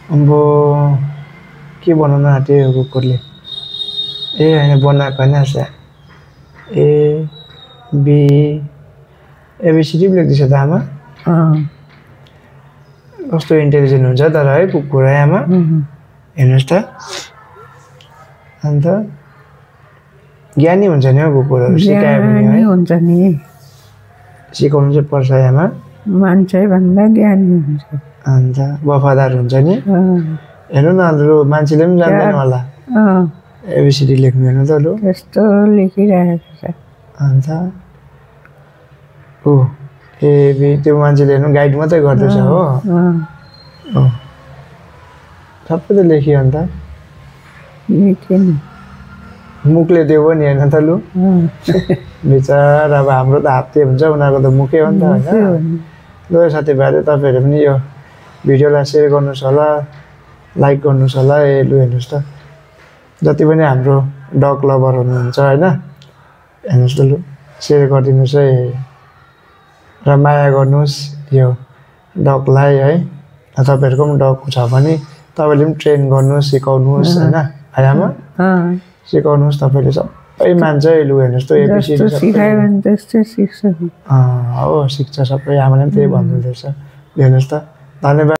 अब के बनाउन आँट्यो कुकुरले ए होइन बनाएको होइन ए बी एबिसिडी पो लेख्दैछ त आमा कस्तो इन्टेलिजेन्ट हुन्छ तर है कुकुर है आमा हेर्नुहोस् त अन्त ज्ञानी हुन्छ नि हौ कुकुरहरू सिकायो भने है हुन्छ नि सिकाउनु चाहिँ पर्छ है आमा मान्छे भन्दा ज्ञानी हुन्छ अन्त वफादार हुन्छ नि हेर्नु न लु मान्छेले पनि जान्दैन होला एबिसिडी लेख्नु हेर्नु त लु त्यस्तो लेखिरहेको छ अन्त ओ ए त्यो मान्छेले हेर्नु गाइड मात्रै गर्दैछ हो सबै त लेख्यो अन्त मुखले दियो नि हेर्नु त लु बिचरा अब हाम्रो त हात्ते हुन्छ उनीहरूको त मुखै हो नि त होइन ल साथीभाइहरू तपाईँहरू पनि यो भिडियोलाई सेयर गर्नुहोस् होला लाइक गर्नुहोस् होला लु हेर्नुहोस् त जति पनि हाम्रो डग लभर हुनुहुन्छ होइन हेर्नुहोस् त लु सेयर गरिदिनुहोस् है र माया गर्नुहोस् यो डगलाई है तपाईँहरूको पनि डग छ भने तपाईँले पनि ट्रेन गर्नुहोस् सिकाउनुहोस् होइन है आमा सिकाउनुहोस् तपाईँले सबै मान्छ है लु हेर्नुहोस् त एबिसिडी सिकायो भने त्यस्तै सिक्छ हो सिक्छ सबै आमाले पनि त्यही भन्नुहुँदैछ हेर्नुहोस् त धन्यवाद